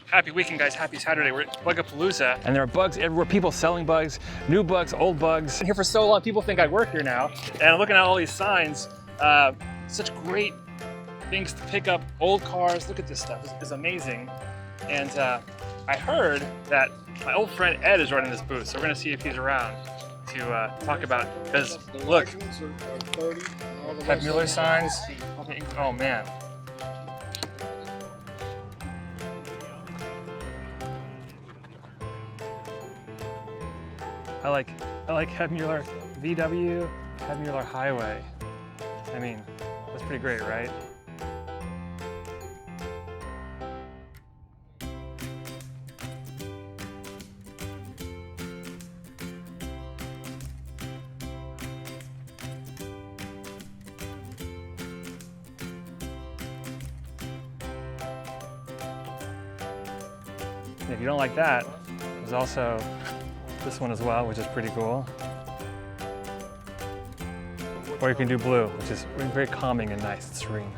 Happy weekend, guys. Happy Saturday. We're at Bug-a-Palüza, and there are bugs everywhere. People selling bugs, new bugs, old bugs. Been here for so long, people think I work here now. And I'm looking at all these signs. Such great things to pick up. Old cars. Look at this stuff. It's amazing. And I heard that my old friend Ed is running this booth, so we're gonna see if he's around to talk about. Because look, have Mueller signs. Oh man. I like Head Mueller VW, Head Mueller Highway. I mean, that's pretty great, right? If you don't like that, there's also this one as well, which is pretty cool. Or you can do blue, which is very calming and nice. It's serene.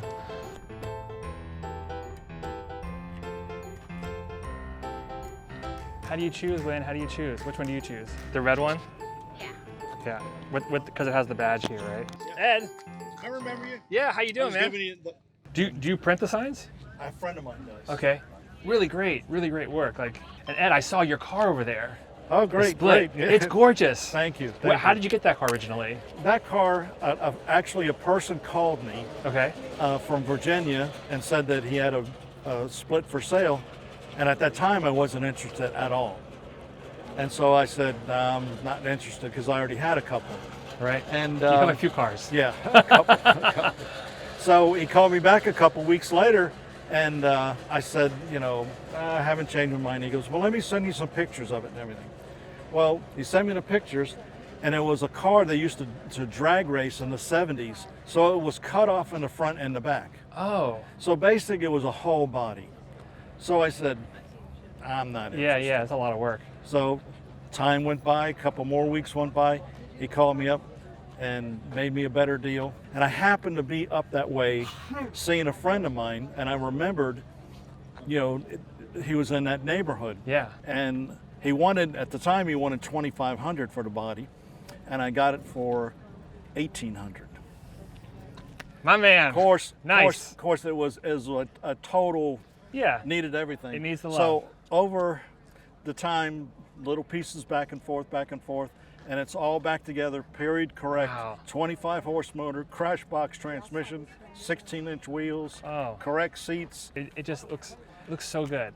How do you choose, Lynn? How do you choose? Which one do you choose? The red one? Yeah. Yeah, because it has the badge here, right? Ed. I remember you. Yeah, how you doing, man? Do you print the signs? A friend of mine does. Okay. Really great work. And Ed, I saw your car over there. Oh, great, great. Yeah. It's gorgeous. Thank you. How did you get that car originally? That car, actually a person called me from Virginia and said that he had a split for sale. And at that time, I wasn't interested at all. And so I said, I'm not interested because I already had a couple. Right. And you have a few cars. Yeah, a couple. So he called me back a couple weeks later. And I said, I haven't changed my mind. He goes, well, let me send you some pictures of it and everything. Well, he sent me the pictures, and it was a car they used to drag race in the 70s. So it was cut off in the front and the back. Oh. So basically, it was a whole body. So I said, I'm not interested. Yeah, it's a lot of work. So time went by, a couple more weeks went by. He called me up and made me a better deal. And I happened to be up that way seeing a friend of mine, and I remembered, he was in that neighborhood. Yeah. And he wanted, at the time, he wanted $2,500 for the body, and I got it for $1,800. My man. Of course, nice. Of course, it was a total, needed everything. It needs the love. So over the time, little pieces back and forth, and it's all back together, period correct. Wow. 25 horse motor, crash box transmission, 16-inch wheels, correct seats. It just looks so good.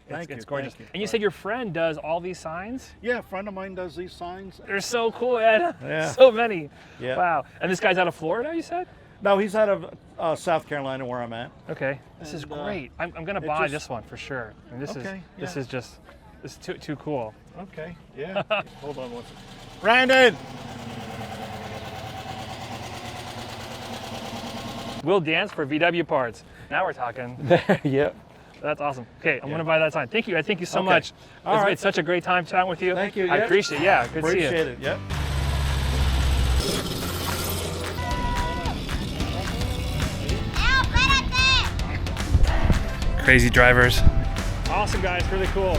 It's gorgeous. Thank you. And you said your friend does all these signs? Yeah, a friend of mine does these signs. They're so cool, Ed. Yeah. So many. Yeah. Wow. And this guy's out of Florida, you said? No, he's out of South Carolina, where I'm at. Okay. This is great. I'm going to buy this one for sure. I mean, this is too cool. Okay. Yeah. Hold on one second. Brandon! We'll dance for VW parts. Now we're talking. Yep. That's awesome. Okay, I'm going to buy that sign. Thank you. Thank you so much. All right. It's such a great time chatting with you. Thank you. I appreciate it. Yeah, good to see you. Appreciate it. Yep. Crazy drivers. Awesome, guys. Really cool.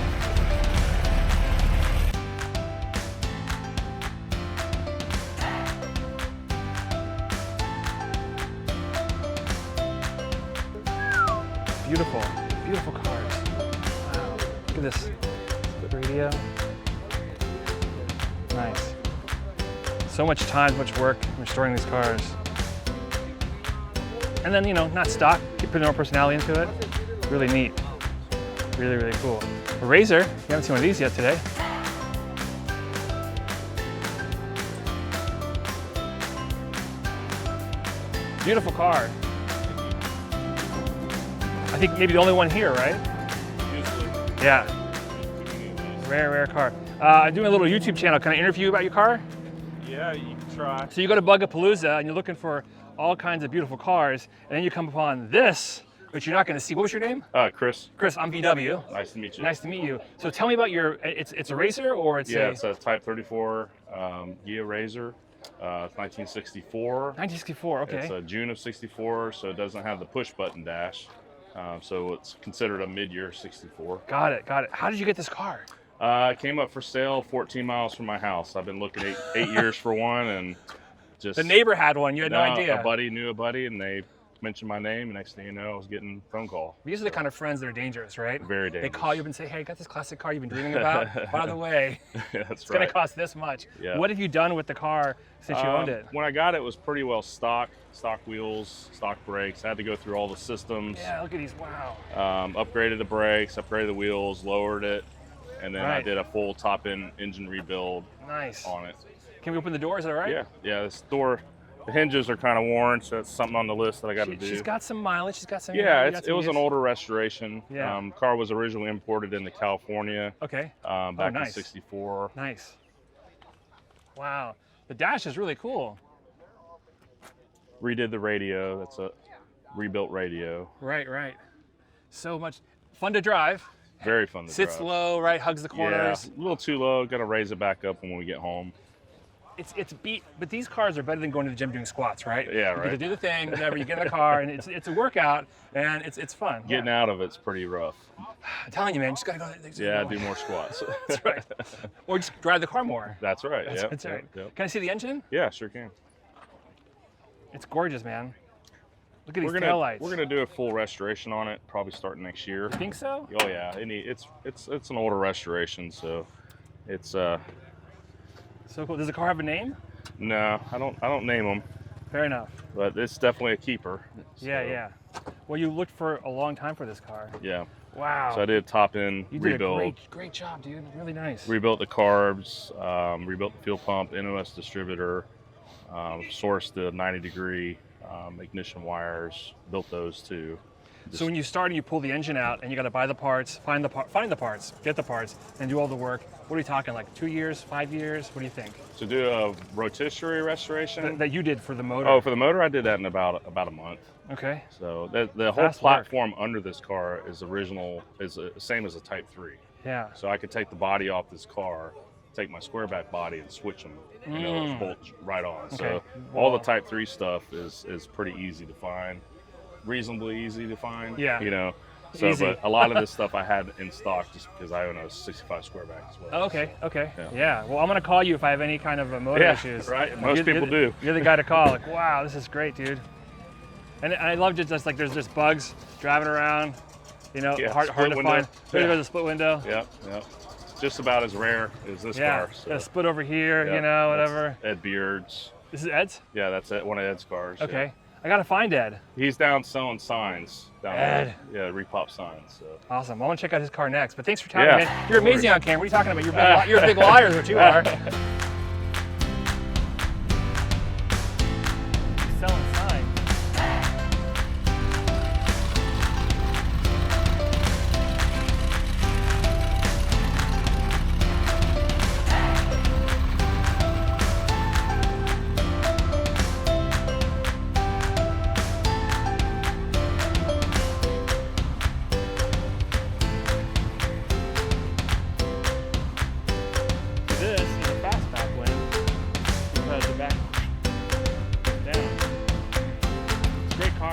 Beautiful cars. Wow. Look at this radio. Nice. So much time, much work restoring these cars. And then, not stock, keep putting more personality into it. Really neat. Really cool. A Razor, you haven't seen one of these yet today. Beautiful car. I think maybe the only one here, right? Usually. Yeah. Rare car. I'm doing a little YouTube channel. Can I interview you about your car? Yeah, you can try. So you go to Bug-a-Palüza and you're looking for all kinds of beautiful cars, and then you come upon this, which you're not going to see. What was your name? Chris. Chris, I'm VW. Nice to meet you. Nice to meet you. So tell me about your, it's a Razor or it's it's a Type 34 Ghia Razor. 1964. 1964, okay. It's June of '64, so it doesn't have the push button dash. So it's considered a mid-year 64. Got it, got it. How did you get this car? It came up for sale 14 miles from my house. I've been looking 8 years for one, and just The neighbor had one. You had no idea. A buddy knew a buddy, and they mentioned my name. Next thing you know, I was getting a phone call. These are the kind of friends that are dangerous, right? Very dangerous. They call you up and say, hey, I got this classic car you've been dreaming about. By the way, That's it's going to cost this much. Yeah. What have you done with the car since you owned it? When I got it, it was pretty well stock wheels, stock brakes. I had to go through all the systems. Yeah, look at these. Wow. Upgraded the brakes, upgraded the wheels, lowered it, and then I Right. did a full top-end engine rebuild Nice. on it. Can we open the door? Is that all right? Yeah, yeah. This door, the hinges are kind of worn, so it's something on the list that I got to do. She's got some mileage. She's got some. Yeah, you got it some was an use. older restoration. Yeah. Car was originally imported into California Okay. back nice. in '64. Nice. Wow. The dash is really cool. Redid the radio. That's a rebuilt radio. Right, right. So much fun to drive. Very fun to Sits drive. low, right? Hugs the corners. Yeah, a little too low. Got to raise it back up when we get home. It's beat, but these cars are better than going to the gym doing squats, right? Yeah, You right. get to do the thing, whatever. You get in the car, and it's a workout, and it's fun. Getting out of it's pretty rough. I'm telling you, man, you just gotta go. Yeah, do more squats. That's right. Or just drive the car more. That's right. Yep, That's right. yep. Can I see the engine? Yeah, sure can. It's gorgeous, man. Look at these We're taillights. gonna do a full restoration on it, probably starting next year. You think so? Oh yeah, it's an older restoration, so it's So cool. Does the car have a name? no, I don't name them, Fair enough. but it's definitely a keeper. Yeah, So, yeah. Well, you looked for a long time for this car. yeah. Wow. So I did top end you did rebuild, a great job, dude. Really nice. rebuilt the carbs, rebuilt the fuel pump, NOS distributor, sourced the 90-degree ignition wires, built those too. So when you start and you pull the engine out and you got to buy the parts, find the parts, get the parts, and do all the work, what are we talking, like 2 years, 5 years? What do you think? To do a rotisserie restoration. That you did for the motor? Oh, for the motor, I did that in about a month. Okay. So the whole Fast work. platform under this car is the same as a Type 3. Yeah. So I could take the body off this car, take my square back body and switch them, it's bolt right on. Okay. So all the Type 3 stuff is pretty easy to find, reasonably easy to find. Yeah. So, Easy. but a lot of this stuff I had in stock just because I own a 65 square back as well. Oh, okay. Okay. Yeah. Yeah. Well, I'm gonna call you if I have any kind of motor Yeah, issues. right. Most You're people do. You're the guy to call. Like, wow, this is great, dude. And I love just like there's just bugs driving around. Yeah, hard split to window. find. There Yeah. goes a split window. Yeah. Just about as rare as this Yeah. car. So. Got a split over here. Yeah, Whatever. that's Ed Beard's. This is Ed's. Yeah, that's one of Ed's cars. yeah. Okay. I gotta find Ed. He's down selling signs. Down Ed. there. Yeah, repop signs. So. Awesome. Well, I want to check out his car next. But thanks for talking, Yeah, man. You're no worries. amazing on camera. What are you talking about? You're a big liar is what you are. He's selling signs. This is a fastback wind because the back down. It's a great car.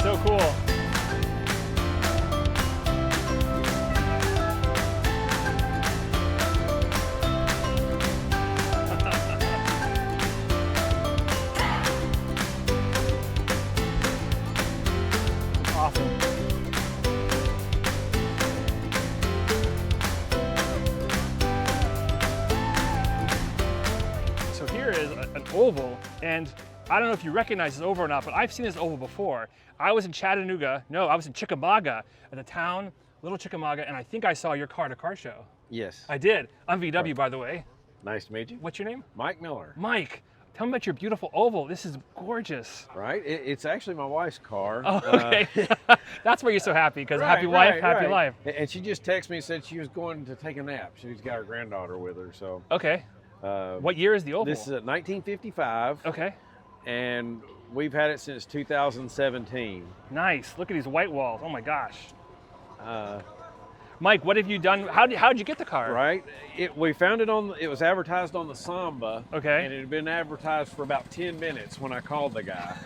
So cool. Awesome. So here is an oval, and I don't know if you recognize this oval or not, but I've seen this oval before. I was in Chattanooga, no, I was in Chickamauga at the town, Little Chickamauga, and I think I saw your car at a car show. Yes. I did. I'm VW, by the way. Nice to meet you. What's your name? Mike Miller. Mike. Tell me about your beautiful oval. This is gorgeous. Right? It's actually my wife's car. Oh, okay. That's why you're so happy, because happy right, wife, happy right. life. And she just texted me and said she was going to take a nap. She's got her granddaughter with her. So Okay. What year is the oval? this is a 1955, Okay. and we've had it since 2017. Nice. Look at these white walls. Oh my gosh. Mike, what have you done? How'd you get the car? Right. We found it it was advertised on the Samba. Okay. And it had been advertised for about 10 minutes when I called the guy.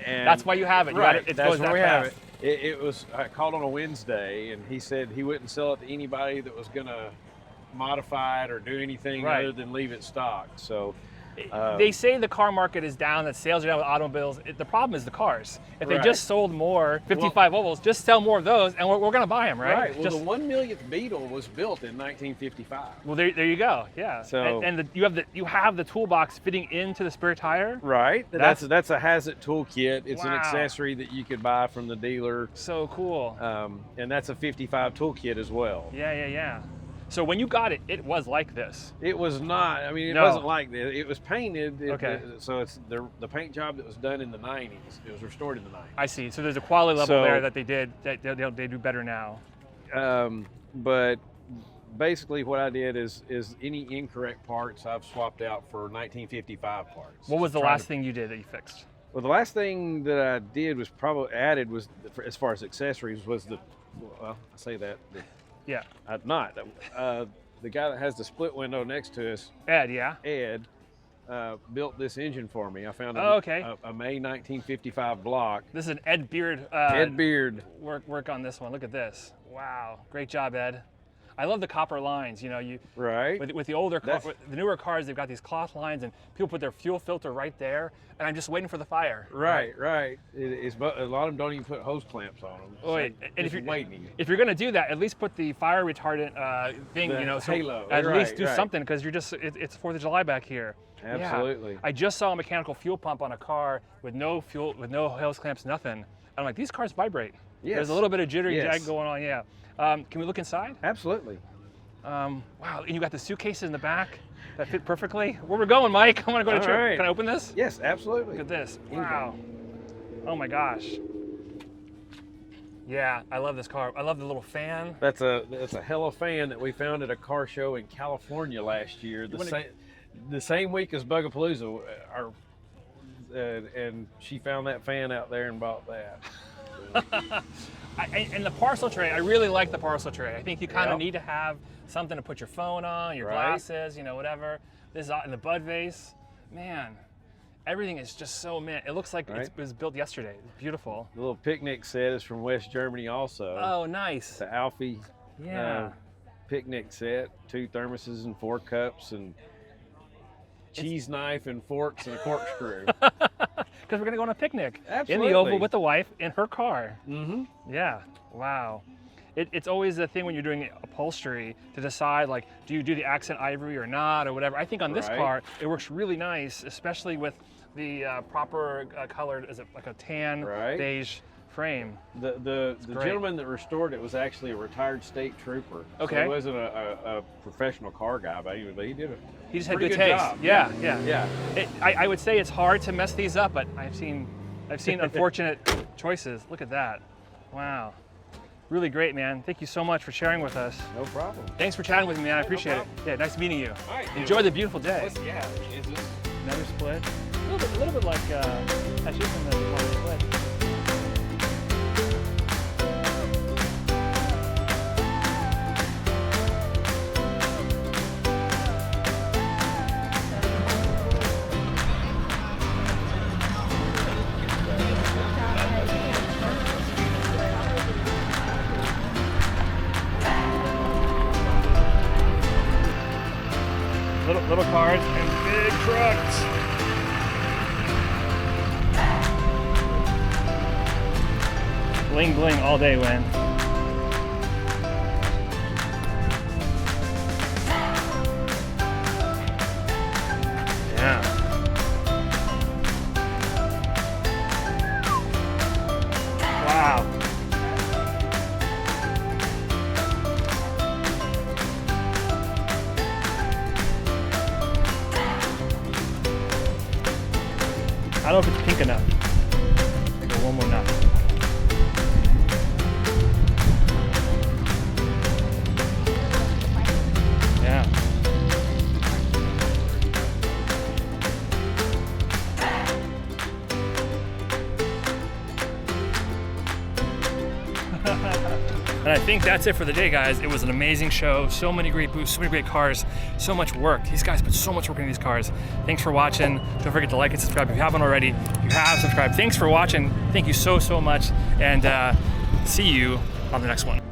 And That's why you have it. Right. It That's goes why that we fast. have it. I called on a Wednesday, and he said he wouldn't sell it to anybody that was going to modify it or do anything Right. other than leave it stocked. So They say the car market is down, that sales are down with automobiles. The problem is the cars. If they Right. just sold more 55 Ovals, just sell more of those, and we're going to buy them, right? Right. Well, Just, the 1 millionth Beetle was built in 1955. well, there you go. Yeah. So- and you have the toolbox fitting into the spare tire. Right. That's a Hazit toolkit. It's an Wow. accessory that you could buy from the dealer, So cool. and that's a 55 toolkit as well. Yeah. So when you got it, it was like this. It was not. I mean, it No. wasn't like this. It was painted. Okay. So it's the paint job that was done in the 90s. It was restored in the 90s. I see. So there's a quality level So- there that they did that they do better now. But basically, what I did is any incorrect parts I've swapped out for 1955 parts. What was the Trying last to- thing you did that you fixed? Well, the last thing that I did was probably added was, as far as accessories, was well, I say that. Yeah. The guy that has the split window next to us, Ed, yeah? Ed, built this engine for me. I found Oh, okay. a May 1955 block. This is an Ed Beard Ed Beard. work on this one. Look at this. Wow. Great job, Ed. I love the copper lines. You know, Right. with the older That's- with the newer cars, they've got these cloth lines, and people put their fuel filter right there, and I'm just waiting for the fire. Right. It's, a lot of them don't even put hose clamps on them. Oh, wait, So and just waiting. if you're gonna do that, at least put the fire retardant thing, The you know, so halo, at right, least do right. something, because it's 4th of July back here. Yeah. Absolutely. I just saw a mechanical fuel pump on a car with no fuel, with no hose clamps, nothing. I'm like, these cars vibrate. Yes. There's a little bit of jittery Yes. jag going on. Yeah. Can we look inside? Absolutely. Wow, and you got the suitcases in the back that fit perfectly. Where we're going, Mike? I want to go to All trip. right. Can I open this? Yes, absolutely. Look at this. Anytime. Wow. Oh my gosh. Yeah, I love this car. I love the little fan. That's a hella fan that we found at a car show in California last year. The same week as Bug-a-Palüza, and she found that fan out there and bought that. And the parcel tray, I really like the parcel tray. I think you kind of Yep. need to have something to put your phone on, your Right. glasses, you know, whatever. This is in the bud vase. Man, everything is just so mint. It looks like Right. it was built yesterday. It's beautiful. The little picnic set is from West Germany also. Oh, nice. The Alfie Yeah. picnic set, 2 thermoses and 4 cups and cheese knife and forks and a corkscrew. Because we're going to go on a picnic in Absolutely. the Oval with the wife in her car. Mm-hmm. Yeah. Wow. It's always the thing when you're doing upholstery to decide, like, do you do the accent ivory or not or whatever. I think on this Right. car, it works really nice, especially with the proper colored, is it like a tan Right. beige frame? The great. gentleman that restored it was actually a retired state trooper. Okay. So he wasn't a professional car guy, but he did it. He just had Pretty good good taste. job. Yeah. Yeah. I would say it's hard to mess these up, but I've seen unfortunate choices. Look at that. Wow. Really great, man. Thank you so much for sharing with us. No problem. Thanks for chatting with me, man. I Yeah, no appreciate it. problem. Yeah, nice meeting you. All right. Enjoy the beautiful day. Yeah. Is this? Another split. A little bit like actually from the one split. Little cars and big trucks. Bling bling all day, Win. Yeah. Wow. I don't know if it's pink enough. Go one more notch. Yeah. And And I think that's it for the day, guys. It was an amazing show. So many great booths, so many great cars, so much work. These guys put so much work into these cars. Thanks for watching. Don't forget to like and subscribe if you haven't already. If you have subscribed, thanks for watching. Thank you so much. And see you on the next one.